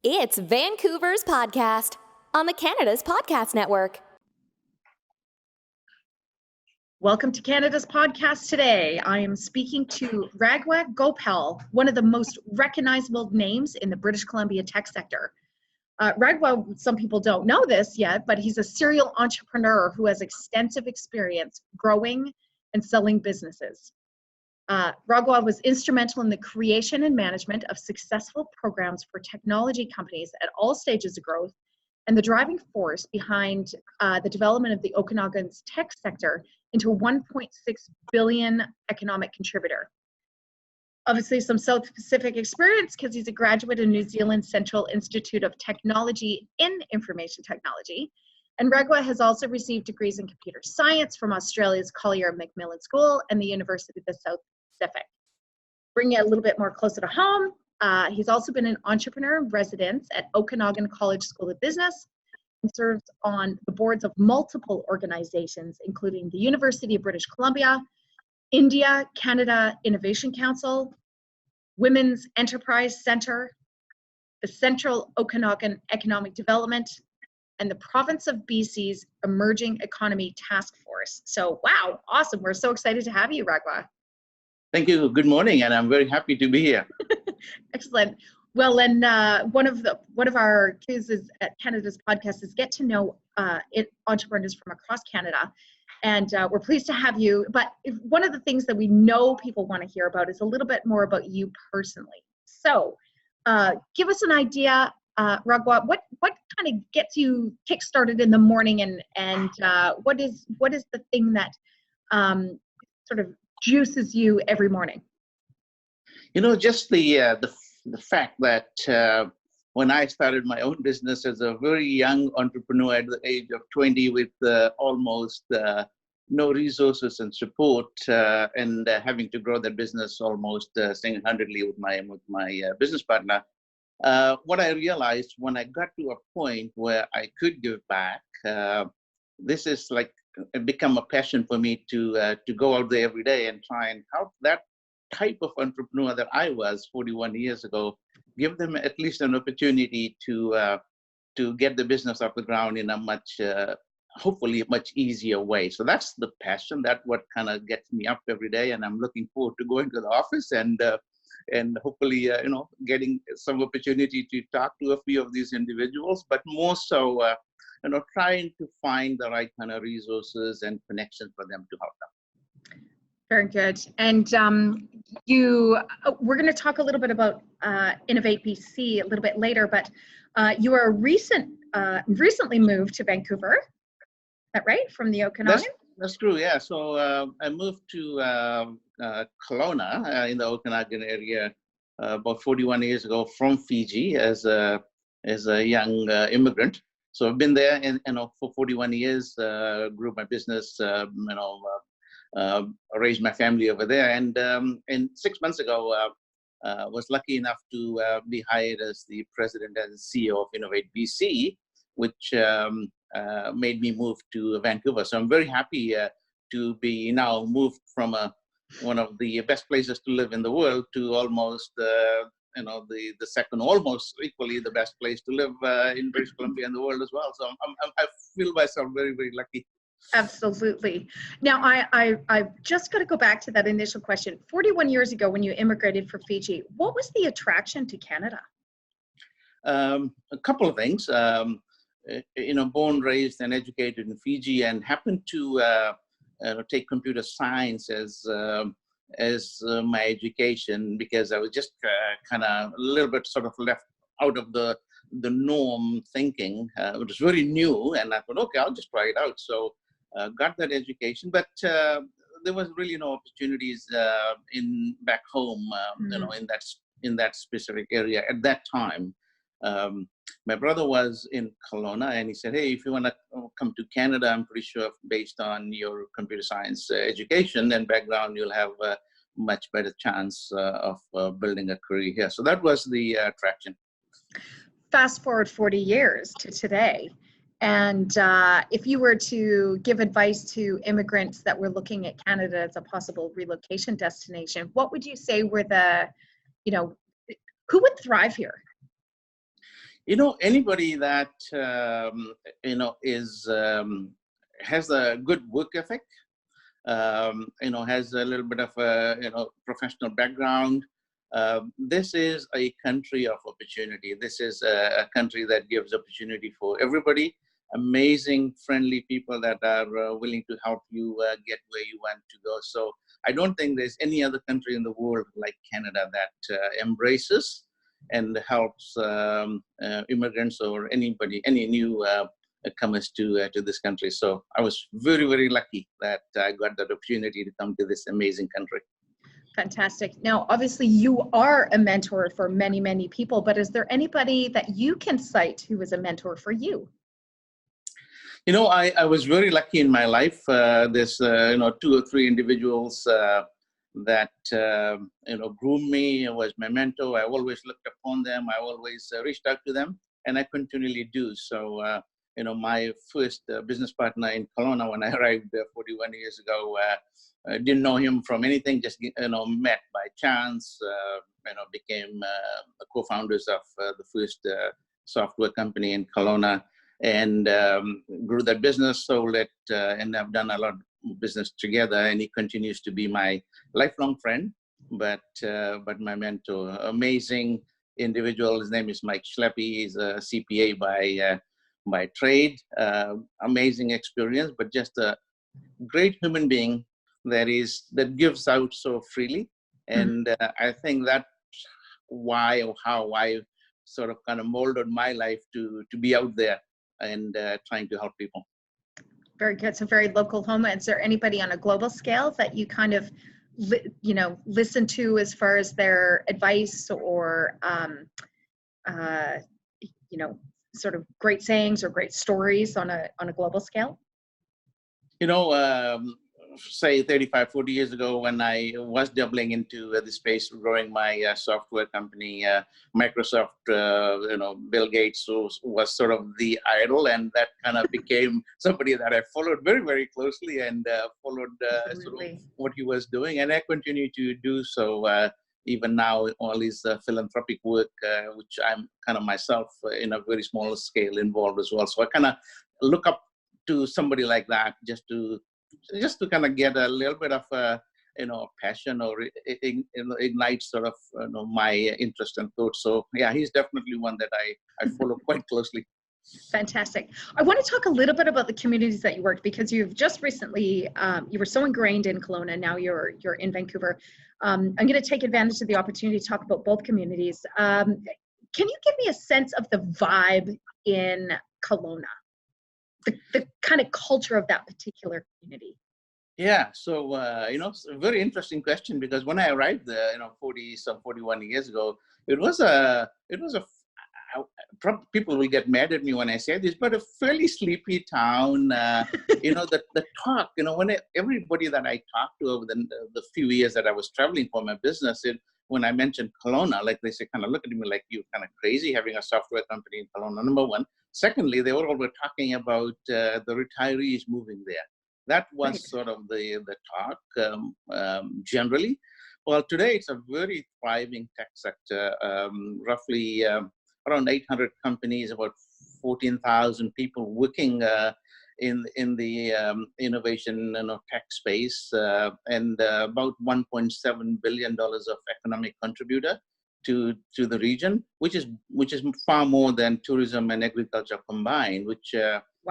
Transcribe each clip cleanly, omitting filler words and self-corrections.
It's Vancouver's podcast on the Canada's Podcast Network. Welcome to Canada's podcast today. I am speaking to Raghwa Gopal, one of the most recognizable names in the British Columbia tech sector. Raghwa, some people don't know this yet, but he's a serial entrepreneur who has extensive experience growing and selling businesses. Raghwa was instrumental in the creation and management of successful programs for technology companies at all stages of growth, and the driving force behind the development of the Okanagan's tech sector into a 1.6 billion economic contributor. Obviously some South Pacific experience because he's a graduate of New Zealand Central Institute of Technology in Information Technology. And Raghwa has also received degrees in computer science from Australia's Collier Macmillan School and the University of the South Pacific. Bringing it a little bit more closer to home, he's also been an entrepreneur in residence at Okanagan College School of Business and serves on the boards of multiple organizations, including the University of British Columbia, India, Canada Innovation Council, Women's Enterprise Centre, the Central Okanagan Economic Development, and the Province of BC's Emerging Economy Task Force. So, wow, awesome. We're so excited to have you, Raghwa. Thank you. Good morning, and I'm very happy to be here. Excellent. Well, and one of our cues at Canada's podcast is get to know entrepreneurs from across Canada, and we're pleased to have you. But one of the things that we know people want to hear about is a little bit more about you personally. So, give us an idea, Raghwa. What kind of gets you kick-started in the morning, and what is the thing that sort of juices you every morning? You know, just the fact that when I started my own business as a very young entrepreneur at the age of 20 with almost no resources and support and having to grow that business almost single-handedly with my business partner, what I realized when I got to a point where I could give back, this is like become a passion for me to go out there every day and try and help that type of entrepreneur that I was 41 years ago, give them at least an opportunity to get the business off the ground in a much, hopefully a much easier way. So that's the passion. That's what kind of gets me up every day, and I'm looking forward to going to the office and hopefully getting some opportunity to talk to a few of these individuals, but more so trying to find the right kind of resources and connections for them to help them. Very good. And we're going to talk a little bit about Innovate BC a little bit later, but you are recently moved to Vancouver. Is that right? From the Okanagan? That's true, yeah. So I moved to Kelowna in the Okanagan area about 41 years ago from Fiji as a young immigrant. So I've been there for 41 years, grew my business, raised my family over there. And 6 months ago, was lucky enough to be hired as the president and CEO of Innovate BC, which made me move to Vancouver. So I'm very happy to be now moved from one of the best places to live in the world to almost the second, almost equally the best place to live in British Columbia and the world as well. So I feel myself very, very lucky. Absolutely. Now, I've just got to go back to that initial question. 41 years ago, when you immigrated for Fiji, what was the attraction to Canada? A couple of things. Born, raised, and educated in Fiji, and happened to take computer science as my education because I was just kind of a little bit sort of left out of the norm thinking. It was very new, and I thought, okay, I'll just try it out. So got that education, but there was really no opportunities back home, in that specific area at that time. My brother was in Kelowna, and he said, hey, if you want to come to Canada, I'm pretty sure based on your computer science education and background, you'll have a much better chance of building a career here. So that was the attraction. Fast forward 40 years to today. And if you were to give advice to immigrants that were looking at Canada as a possible relocation destination, what would you say were who would thrive here? Anybody that is has a good work ethic, has a little bit of a professional background. This is a country of opportunity. This is a country that gives opportunity for everybody. Amazing, friendly people that are willing to help you get where you want to go. So I don't think there's any other country in the world like Canada that embraces and helps immigrants or anybody, any new comers to this country. So I was very, very lucky that I got that opportunity to come to this amazing country. Fantastic. Now, obviously, you are a mentor for many, many people, but is there anybody that you can cite who was a mentor for you? I was very lucky in my life. There's, 2 or 3 individuals that, groomed me, was my mentor. I always looked upon them. I always reached out to them, and I continually do. So, my first business partner in Kelowna when I arrived 41 years ago, I didn't know him from anything, just, met by chance, became co-founders of the first software company in Kelowna, and grew that business, sold it, and I've done a lot of business together, and he continues to be my lifelong friend, but my mentor. Amazing individual. His name is Mike Schleppy. He's a CPA by trade. Amazing experience, but just a great human being that gives out so freely. And I think that's why, or how I sort of kind of molded my life to be out there and trying to help people. Very good. So very local home. Is there anybody on a global scale that you kind of, listen to as far as their advice or, sort of great sayings or great stories on a global scale? Say 35, 40 years ago when I was doubling into the space, growing my software company, Microsoft, Bill Gates was sort of the idol, and that kind of became somebody that I followed very, very closely and followed sort of what he was doing. And I continue to do so even now, all his philanthropic work, which I'm kind of myself in a very small scale involved as well. So I kind of look up to somebody like that just to kind of get a little bit of passion or ignite sort of my interest and thoughts. So yeah, he's definitely one that I follow quite closely. Fantastic. I want to talk a little bit about the communities that you worked, because you've just recently, you were so ingrained in Kelowna, now you're in Vancouver. I'm going to take advantage of the opportunity to talk about both communities. Can you give me a sense of the vibe in Kelowna? The kind of culture of that particular community? Yeah, so it's a very interesting question, because when I arrived there, 41 years ago, it was a people will get mad at me when I say this, but a fairly sleepy town. The talk, everybody that I talked to over the few years that I was traveling for my business, when I mentioned Kelowna, like they say, kind of look at me like you're kind of crazy having a software company in Kelowna, number one. Secondly, they all were talking about the retirees moving there. That was sort of the talk generally. Well, today it's a very thriving tech sector, roughly around 800 companies, about 14,000 people working in the innovation tech space, and about $1.7 billion of economic contributor to the region, which is far more than tourism and agriculture combined, which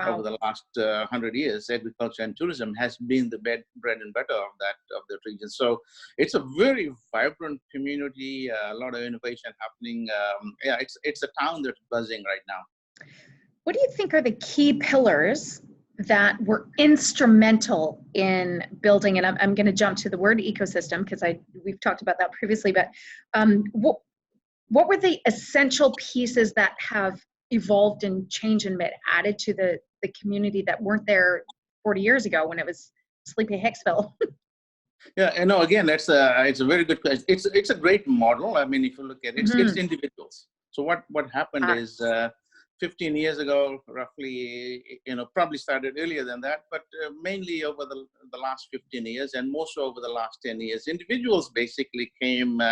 over the last 100 years, agriculture and tourism has been the bread and butter of that region. So it's a very vibrant community, a lot of innovation happening. It's a town that's buzzing right now. What do you think are the key pillars that were instrumental in building, and I'm going to jump to the word ecosystem because we've talked about that previously, but what were the essential pieces that have evolved and changed and been added to the community that weren't there 40 years ago when it was sleepy Hicksville? Yeah, again, it's a very good question. It's a great model. I mean, if you look at it, it's individuals. So what happened is 15 years ago, roughly, probably started earlier than that, but mainly over the last 15 years, and more so over the last 10 years, individuals basically came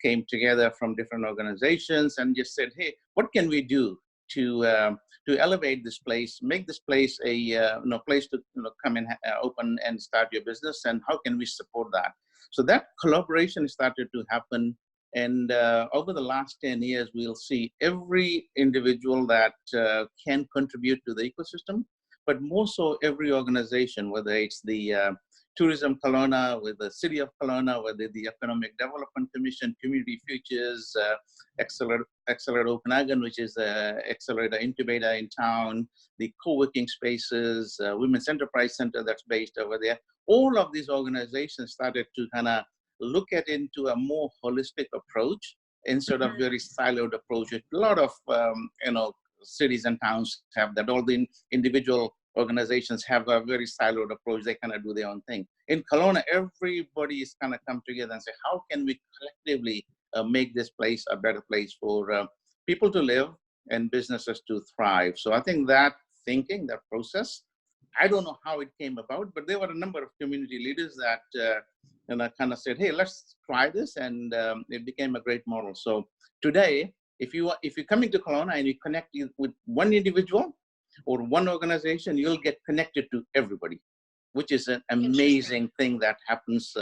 came together from different organizations and just said, hey, what can we do to elevate this place, make this place a place to come and open and start your business, and how can we support that? So that collaboration started to happen, and over the last 10 years, we'll see every individual that can contribute to the ecosystem, but more so every organization, whether it's the Tourism Kelowna, with the City of Kelowna, whether the Economic Development Commission, Community Futures, Accelerate Okanagan, which is the accelerator incubator in town, the co-working spaces, Women's Enterprise Center that's based over there. All of these organizations started to kind of look at into a more holistic approach instead of very siloed approach. A lot of cities and towns have that. All the individual organizations have a very siloed approach. They kind of do their own thing. In Kelowna, everybody is kind of come together and say, how can we collectively make this place a better place for people to live and businesses to thrive? So I think that thinking, that process, I don't know how it came about, but there were a number of community leaders that kind of said, hey, let's try this, and it became a great model. So today, if you're coming to Kelowna and you connect with one individual or one organization, you'll get connected to everybody, which is an amazing thing that happens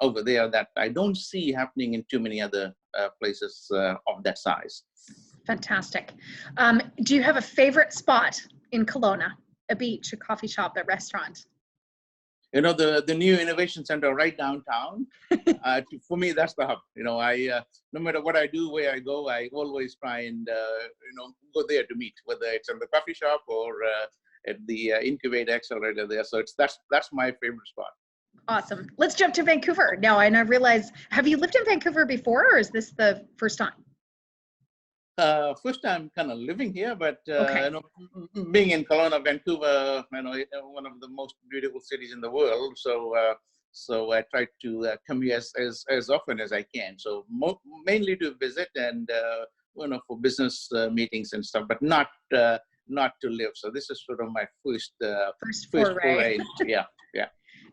over there that I don't see happening in too many other places of that size. Fantastic. Do you have a favorite spot in Kelowna? A beach, a coffee shop, a restaurant? The new innovation center right downtown. For me, that's the hub. I no matter what I do, where I go, I always try and go there to meet, whether it's in the coffee shop or at the Innovate Accelerator there. So that's my favorite spot. Awesome. Let's jump to Vancouver now. And I realize, have you lived in Vancouver before, or is this the first time? First time kind of living here, but Okay. Being in Kelowna, Vancouver, one of the most beautiful cities in the world. So I try to come here as often as I can. So mainly to visit and for business meetings and stuff, but not to live. So this is sort of my first foray. Yeah.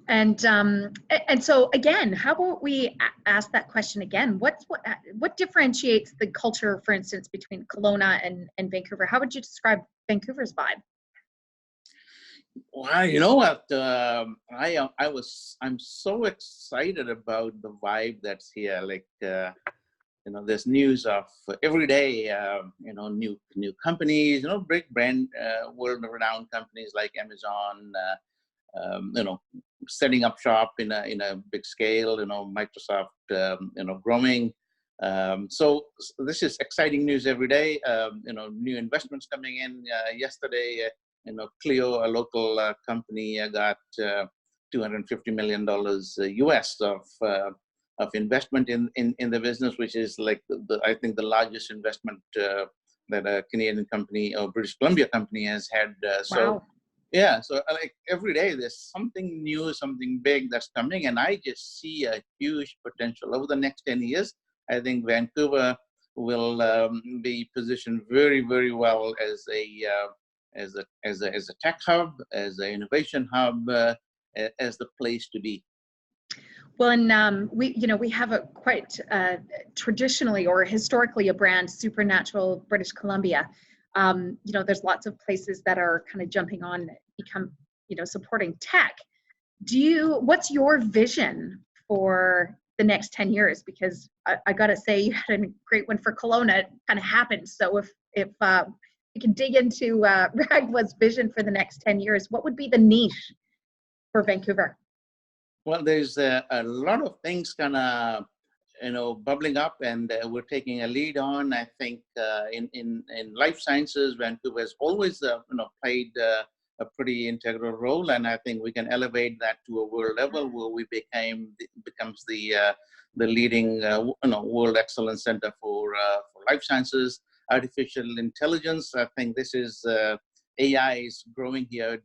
And so again, how about we ask that question again? What differentiates the culture, for instance, between Kelowna and Vancouver? How would you describe Vancouver's vibe? Well, you know what? I'm so excited about the vibe that's here. Like there's news of every day. New companies. Big brand, world-renowned companies like Amazon. Setting up shop in a big scale, Microsoft, growing. So this is exciting news every day. New investments coming in. Yesterday, Clio, a local company, got $250 million US of investment in the business, which is like I think the largest investment that a Canadian company or British Columbia company has had. Wow. Yeah, so like every day there's something new, something big that's coming, and I just see a huge potential over the next 10 years. I think Vancouver will be positioned very, very well as a tech hub, as an innovation hub, as the place to be. Well, and we have a quite traditionally or historically a brand, Supernatural British Columbia. There's lots of places that are kind of jumping on, become, supporting tech. What's your vision for the next 10 years? Because I got to say, you had a great one for Kelowna. It kind of happened. So if we can dig into Raghwa's vision for the next 10 years, what would be the niche for Vancouver? Well, there's a lot of things kind of bubbling up, and we're taking a lead on. I think in life sciences, Vancouver has always played a pretty integral role, and I think we can elevate that to a world level where we becomes the leading world excellence center for life sciences. Artificial intelligence, I think this is AI is growing here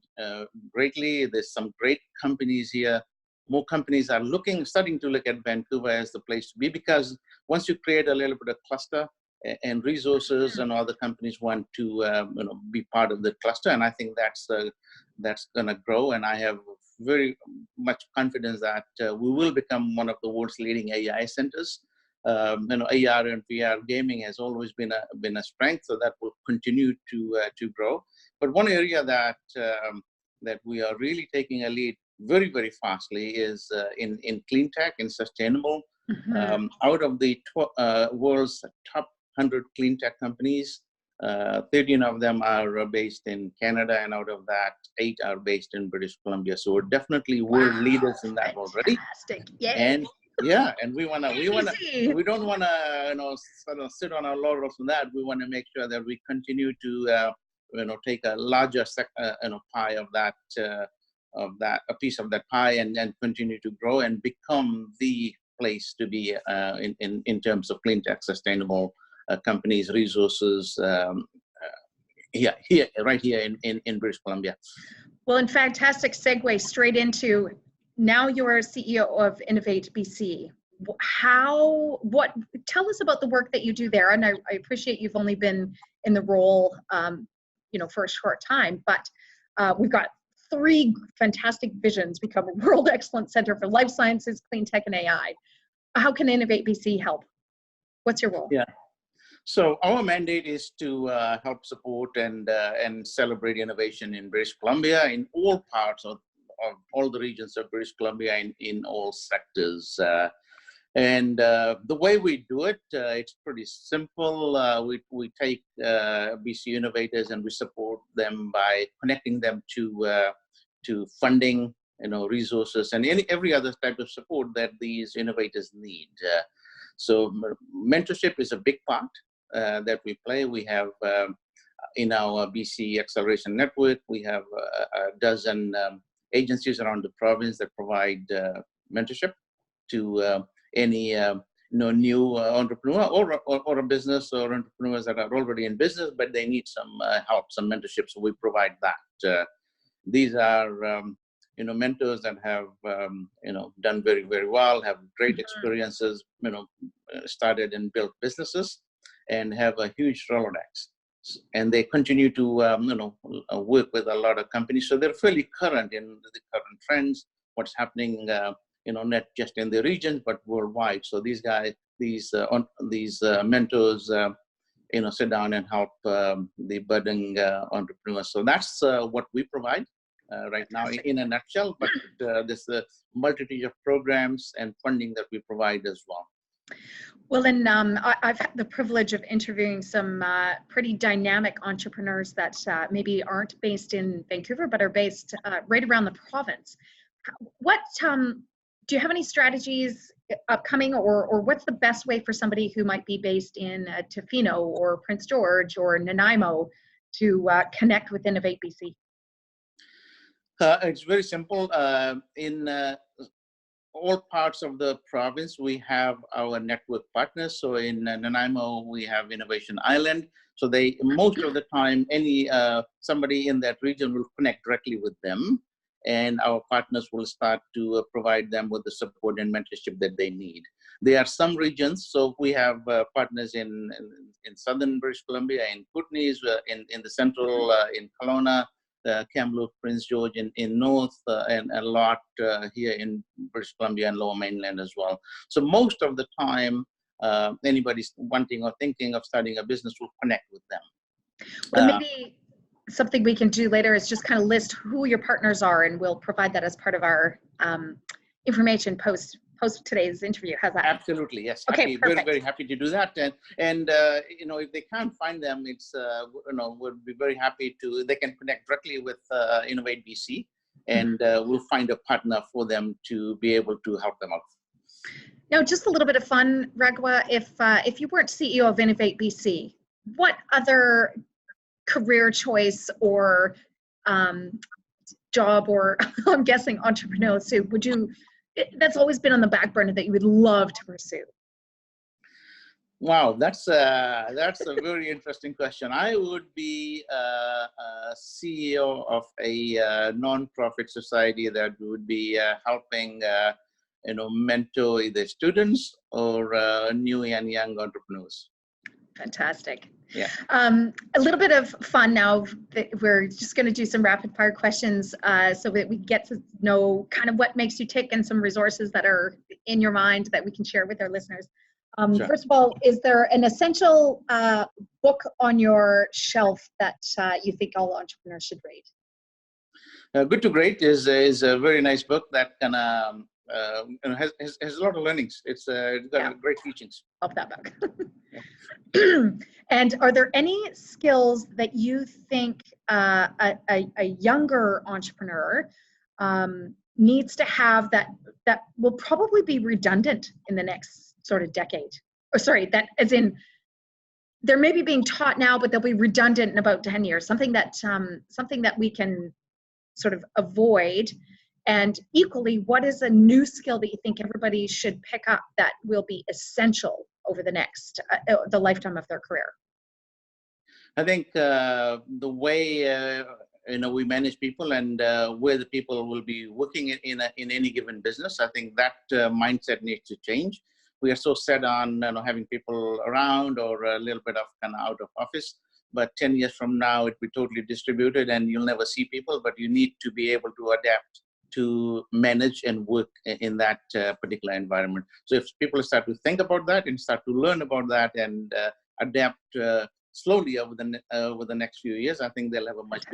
greatly. There's some great companies here. More companies are starting to look at Vancouver as the place to be, because once you create a little bit of cluster and resources, and other companies want to be part of the cluster, and I think that's going to grow. And I have very much confidence that we will become one of the world's leading AI centers. AR and VR gaming has always been a strength, so that will continue to grow. But one area that we are really taking a lead very, very fastly is in clean tech and sustainable. Mhm. Out of the world's top 100 clean tech companies, 13 of them are based in Canada, and out of that, 8 are based in British Columbia. So we're definitely world leaders in that already. Fantastic. Yay. And we don't wanna sort of sit on our laurels on that. We want to make sure that we continue to take a larger pie of that a piece of that pie, and continue to grow and become the place to be in terms of clean tech, sustainable companies, resources, right here in British Columbia. Well, and fantastic segue straight into, now you're CEO of Innovate BC. Tell us about the work that you do there. And I appreciate you've only been in the role, for a short time, but we've got 3 fantastic visions: become a world excellence center for life sciences, clean tech, and AI. How can Innovate BC help? What's your role? Yeah. So our mandate is to help support and celebrate innovation in British Columbia, in all parts of all the regions of British Columbia, in all sectors. And the way we do it, it's pretty simple. We take BC innovators and we support them by connecting them to funding, resources, and every other type of support that these innovators need. So mentorship is a big part that we play. We have in our BC Acceleration Network, we have a dozen agencies around the province that provide mentorship to any new entrepreneur or a business, or entrepreneurs that are already in business, but they need some help, some mentorship. So we provide that. These are mentors that have done very, very well, have great experiences, started and built businesses, and have a huge Rolodex. And they continue to work with a lot of companies, so they're fairly current in the current trends, what's happening, not just in the region but worldwide. So these guys, these mentors, sit down and help the budding entrepreneurs. So that's what we provide right now in a nutshell. But there's a multitude of programs and funding that we provide as well. Well, and I've had the privilege of interviewing some pretty dynamic entrepreneurs that maybe aren't based in Vancouver, but are based right around the province. What do you have any strategies upcoming, or what's the best way for somebody who might be based in Tofino or Prince George or Nanaimo to connect with Innovate BC? It's very simple. In all parts of the province, we have our network partners. So in Nanaimo, we have Innovation Island. So they, most of the time, somebody in that region will connect directly with them, and our partners will start to provide them with the support and mentorship that they need. There are some regions, so we have partners in southern British Columbia, in Kootenays, in the central, in Kelowna, Kamloops, Prince George in north, and a lot here in British Columbia and Lower Mainland as well. So most of the time, anybody's wanting or thinking of starting a business will connect with them. Well, maybe something we can do later is just kind of list who your partners are, and we'll provide that as part of our information post today's interview. How's that? Absolutely, yes. Okay, very, very happy to do that. And if they can't find them, it's we'll be very happy to. They can connect directly with Innovate BC, and we'll find a partner for them to be able to help them out. Now, just a little bit of fun, Raghwa. If you weren't CEO of Innovate BC, what other career choice or job, or I'm guessing entrepreneurial suit, that's always been on the back burner that you would love to pursue? Wow, that's a very interesting question. I would be a CEO of a non-profit society that would be helping mentor either students or new and young entrepreneurs. Fantastic. Yeah. A little bit of fun now. We're just going to do some rapid fire questions so that we get to know kind of what makes you tick and some resources that are in your mind that we can share with our listeners. Sure. First of all, is there an essential book on your shelf that you think all entrepreneurs should read? Good to Great is a very nice book that can has a lot of learnings. It's got great teachings. Love that book. And are there any skills that you think a younger entrepreneur needs to have that will probably be redundant in the next sort of decade? Or sorry, that as in they're maybe being taught now, but they'll be redundant in about 10 years. Something that we can sort of avoid. And equally, what is a new skill that you think everybody should pick up that will be essential over the next the lifetime of their career? I think the way we manage people and where the people will be working in any given business, I think that mindset needs to change. We are so set on having people around or a little bit of kind of out of office. But 10 years from now, it will be totally distributed and you'll never see people, but you need to be able to adapt to manage and work in that particular environment. So if people start to think about that and start to learn about that and adapt slowly over the next few years, I think they'll have a much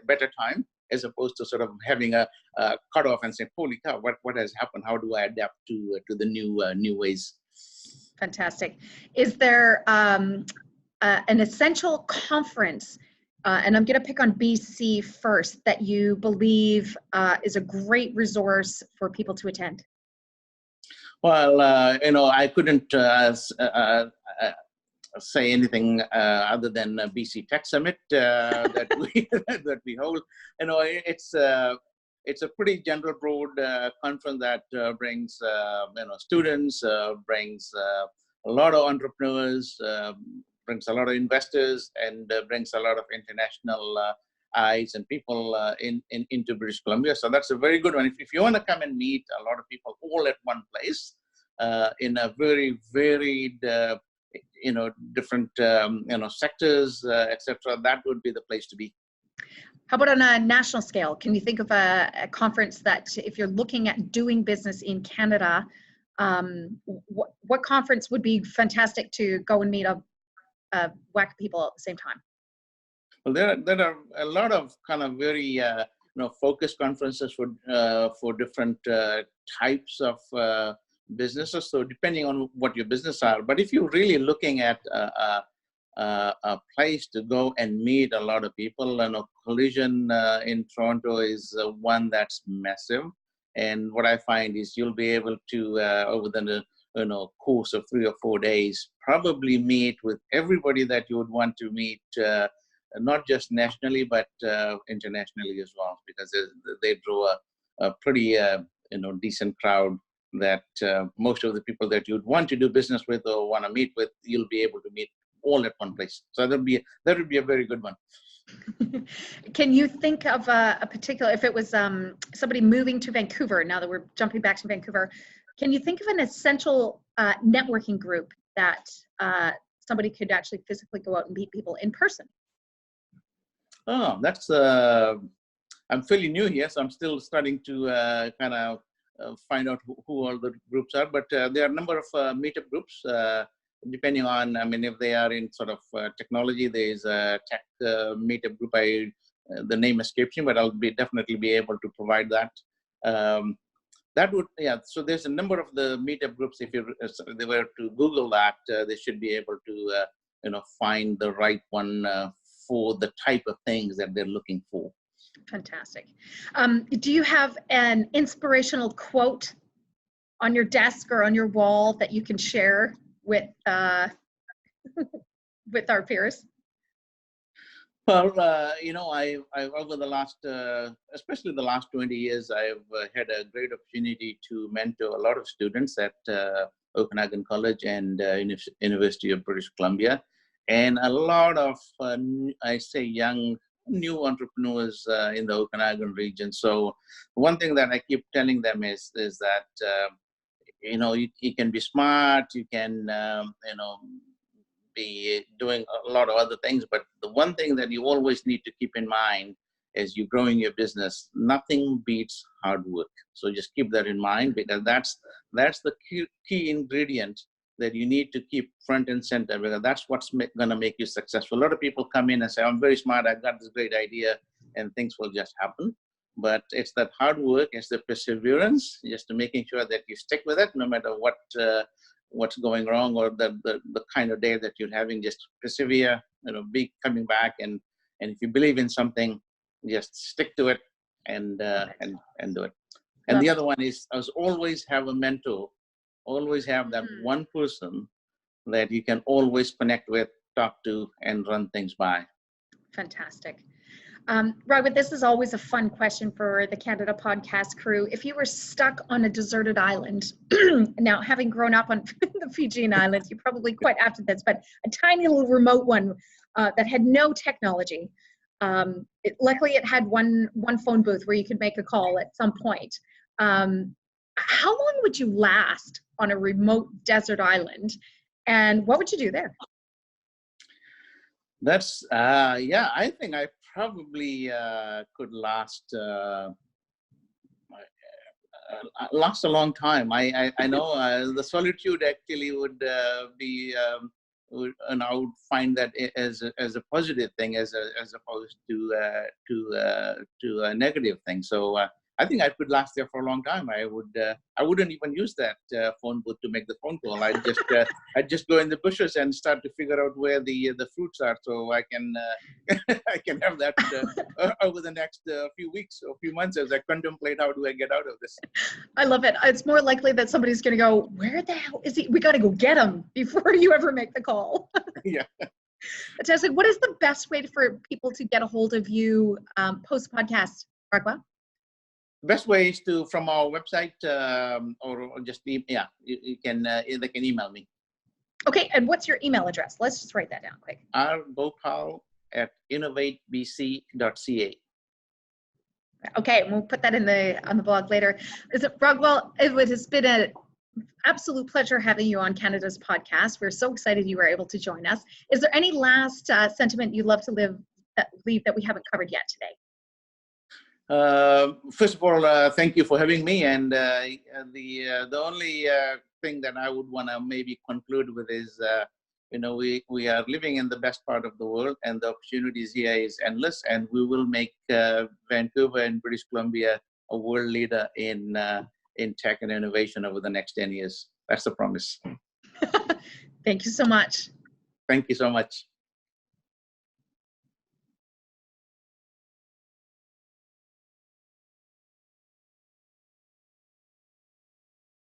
better time, as opposed to sort of having a cutoff and saying, holy cow, what has happened? How do I adapt to the new ways? Fantastic. Is there an essential conference, and I'm going to pick on BC first, that you believe is a great resource for people to attend? Well, I couldn't say anything other than BC Tech Summit that we hold. It's a pretty general, broad conference that brings students, brings a lot of entrepreneurs, brings a lot of investors, and brings a lot of international eyes and people into British Columbia. So that's a very good one. If you want to come and meet a lot of people all at one place in a very varied, different sectors, etc., that would be the place to be. How about on a national scale? Can you think of a conference that, if you're looking at doing business in Canada, what conference would be fantastic to go and meet a whack of people at the same time? Well, there are a lot of kind of very focused conferences for different types of businesses. So depending on what your business are, but if you're really looking at a place to go and meet a lot of people, Collision in Toronto is one that's massive. And what I find is you'll be able to over the course of 3 or 4 days, probably meet with everybody that you would want to meet, not just nationally, but internationally as well, because they draw a pretty decent crowd that most of the people that you'd want to do business with or want to meet with, you'll be able to meet all at one place. So that would be a very good one. Can you think of a particular, if it was somebody moving to Vancouver, now that we're jumping back to Vancouver, can you think of an essential networking group that somebody could actually physically go out and meet people in person? Oh, that's, I'm fairly new here, so I'm still starting to kind of find out who all the groups are, but there are a number of meetup groups, depending on, if they are in sort of technology. There's a tech meetup group. The name escapes me, but I'll definitely be able to provide that. So there's a number of the meetup groups. If they were to Google that, they should be able to, find the right one for the type of things that they're looking for. Fantastic. Do you have an inspirational quote on your desk or on your wall that you can share with with our peers? Well, I over the last, especially the last 20 years, I've had a great opportunity to mentor a lot of students at Okanagan College and University of British Columbia, and a lot of, I say, young, new entrepreneurs in the Okanagan region. So one thing that I keep telling them is that, you can be smart, you can, be doing a lot of other things, but the one thing that you always need to keep in mind as you're growing your business, nothing beats hard work. So just keep that in mind, because that's the key ingredient that you need to keep front and center, because that's what's going to make you successful. A lot of people come in and say, I'm very smart, I've got this great idea, and things will just happen. But it's that hard work, it's the perseverance, just to making sure that you stick with it, no matter what's going wrong or the kind of day that you're having. Just persevere, be coming back, and if you believe in something, just stick to it and do it. And the other one is, always have a mentor, always have that one person that you can always connect with, talk to, and run things by. Fantastic. Raghwa, this is always a fun question for the Canada podcast crew. If you were stuck on a deserted island, now having grown up on the Fijian Islands, you're probably quite after this, but a tiny little remote one that had no technology. Luckily, it had one phone booth where you could make a call at some point. How long would you last on a remote desert island, and what would you do there? That's I think I probably could last a long time. I know the solitude actually would be and I would find that as a positive thing, as opposed to a negative thing. So I think I could last there for a long time. I wouldn't even use that phone booth to make the phone call. I'd just go in the bushes and start to figure out where the fruits are, so I can I can have that over the next few weeks or few months as I contemplate how do I get out of this. I love it. It's more likely that somebody's going to go, where the hell is he? We got to go get him before you ever make the call. Yeah. Fantastic. What is the best way for people to get a hold of you post podcast, Raghwa? Best way is from our website or just you can they can email me. Okay, and what's your email address? Let's just write that down quick. rgopal@innovatebc.ca. Okay, and we'll put that on the blog later. Raghwa, it has been an absolute pleasure having you on Canada's podcast. We're so excited you were able to join us. Is there any last sentiment you'd love to leave that we haven't covered yet today? First of all, thank you for having me. And the only thing that I would want to maybe conclude with is, we are living in the best part of the world, and the opportunities here is endless. And we will make Vancouver and British Columbia a world leader in tech and innovation over the next 10 years. That's the promise. Thank you so much. Thank you so much.